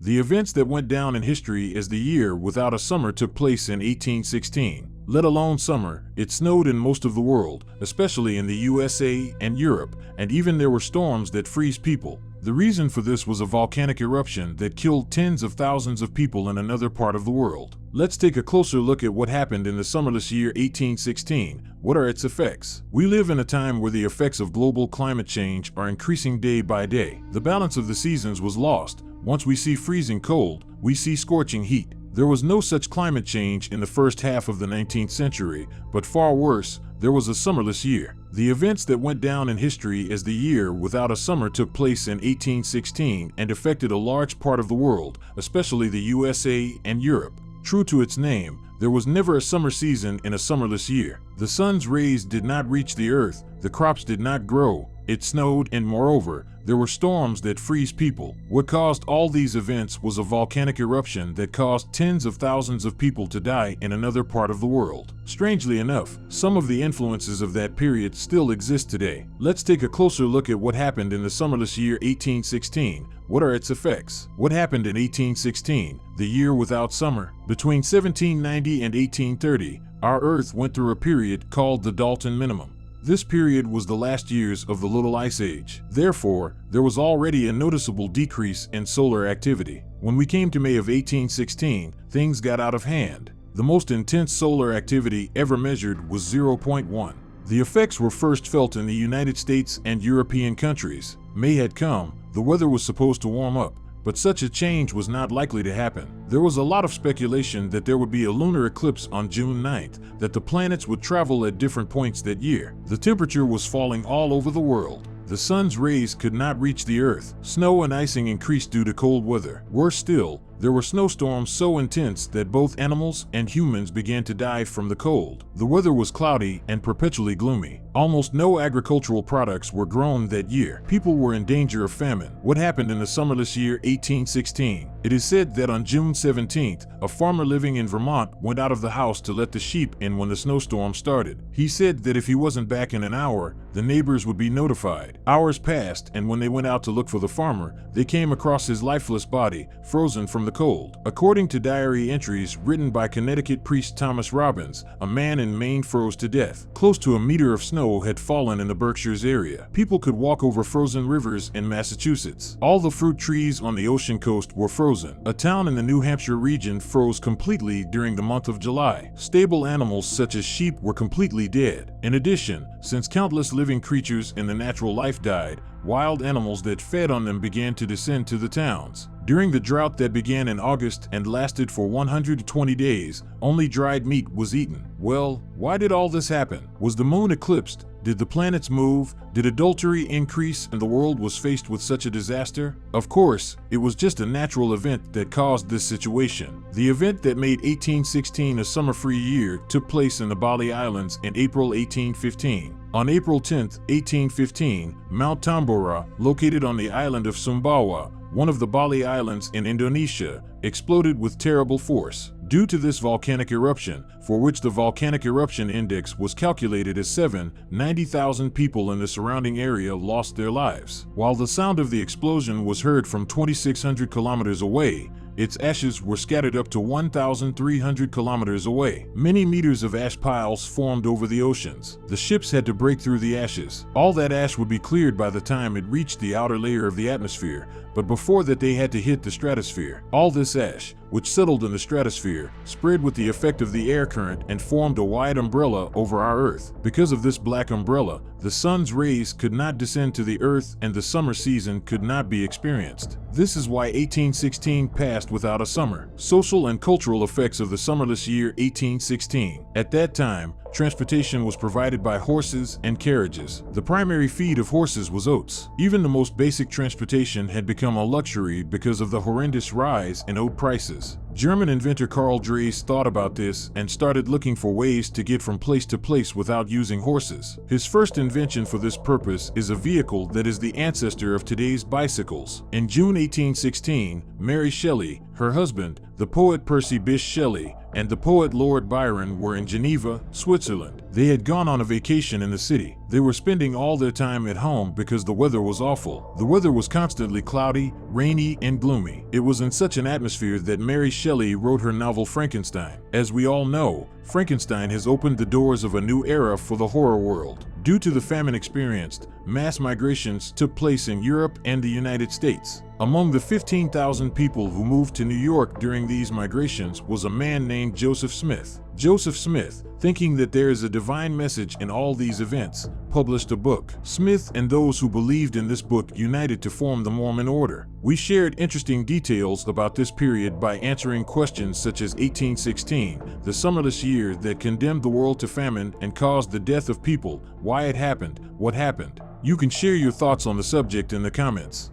The events that went down in history as the year without a summer took place in 1816. Let alone summer, it snowed in most of the world, especially in the USA and Europe, and even there were storms that freeze people. The reason for this was a volcanic eruption that killed tens of thousands of people in another part of the world. Let's take a closer look at what happened in the summerless year 1816. What are its effects? We live in a time where the effects of global climate change are increasing day by day. The balance of the seasons was lost. Once we see freezing cold, we see scorching heat. There was no such climate change in the first half of the 19th century, but far worse, there was a summerless year. The events that went down in history as the year without a summer took place in 1816 and affected a large part of the world, especially the USA and Europe. True to its name, there was never a summer season in a summerless year. The sun's rays did not reach the earth, the crops did not grow, it snowed, and moreover, there were storms that freeze people. What caused all these events was a volcanic eruption that caused tens of thousands of people to die in another part of the world. Strangely enough, some of the influences of that period still exist today. Let's take a closer look at what happened in the summerless year 1816. What are its effects? What happened in 1816, the year without summer? Between 1790 and 1830, our Earth went through a period called the Dalton Minimum. This period was the last years of the Little Ice Age. Therefore, there was already a noticeable decrease in solar activity. When we came to May of 1816, things got out of hand. The most intense solar activity ever measured was 0.1. The effects were first felt in the United States and European countries. May had come, the weather was supposed to warm up, but such a change was not likely to happen. There was a lot of speculation that there would be a lunar eclipse on June 9th, that the planets would travel at different points that year. The temperature was falling all over the world. The sun's rays could not reach the earth. Snow and icing increased due to cold weather. Worse still, there were snowstorms so intense that both animals and humans began to die from the cold. The weather was cloudy and perpetually gloomy. Almost no agricultural products were grown that year. People were in danger of famine. What happened in the summerless year 1816? It is said that on June 17th, a farmer living in Vermont went out of the house to let the sheep in when the snowstorm started. He said that if he wasn't back in an hour, the neighbors would be notified. Hours passed, and when they went out to look for the farmer, they came across his lifeless body, frozen from the cold. According to diary entries written by Connecticut priest Thomas Robbins, a man in Maine froze to death. Close to a meter of snow had fallen in the Berkshires area. People could walk over frozen rivers in Massachusetts. All the fruit trees on the ocean coast were frozen. A town in the New Hampshire region froze completely during the month of July. Stable animals such as sheep were completely dead. In addition, since countless living creatures in the natural life died, wild animals that fed on them began to descend to the towns. During the drought that began in August and lasted for 120 days, only dried meat was eaten. Well, why did all this happen? Was the moon eclipsed? Did the planets move? Did adultery increase and the world was faced with such a disaster? Of course, it was just a natural event that caused this situation. The event that made 1816 a summer-free year took place in the Bali Islands in April 1815. On April 10, 1815, Mount Tambora, located on the island of Sumbawa, one of the Bali Islands in Indonesia, exploded with terrible force. Due to this volcanic eruption, for which the volcanic eruption index was calculated as 7, 90,000 people in the surrounding area lost their lives. While the sound of the explosion was heard from 2,600 kilometers away, its ashes were scattered up to 1,300 kilometers away. Many meters of ash piles formed over the oceans. The ships had to break through the ashes. All that ash would be cleared by the time it reached the outer layer of the atmosphere, but before that they had to hit the stratosphere. All this ash, which settled in the stratosphere, spread with the effect of the air current and formed a wide umbrella over our Earth. Because of this black umbrella, the sun's rays could not descend to the Earth and the summer season could not be experienced. This is why 1816 passed without a summer. Social and cultural effects of the summerless year 1816. At that time, transportation was provided by horses and carriages. The primary feed of horses was oats. Even the most basic transportation had become a luxury because of the horrendous rise in oat prices. German inventor Karl Drais thought about this and started looking for ways to get from place to place without using horses. His first invention for this purpose is a vehicle that is the ancestor of today's bicycles. In June 1816, Mary Shelley, her husband, the poet Percy Bysshe Shelley, and the poet Lord Byron were in Geneva, Switzerland. They had gone on a vacation in the city. They were spending all their time at home because the weather was awful. The weather was constantly cloudy, rainy, and gloomy. It was in such an atmosphere that Mary Shelley wrote her novel Frankenstein. As we all know, Frankenstein has opened the doors of a new era for the horror world. Due to the famine experienced, mass migrations took place in Europe and the United States. Among the 15,000 people who moved to New York during these migrations was a man named Joseph Smith. Joseph Smith, thinking that there is a divine message in all these events, published a book. Smith and those who believed in this book united to form the Mormon Order. We shared interesting details about this period by answering questions such as 1816, the summerless year that condemned the world to famine and caused the death of people, why it happened, what happened. You can share your thoughts on the subject in the comments.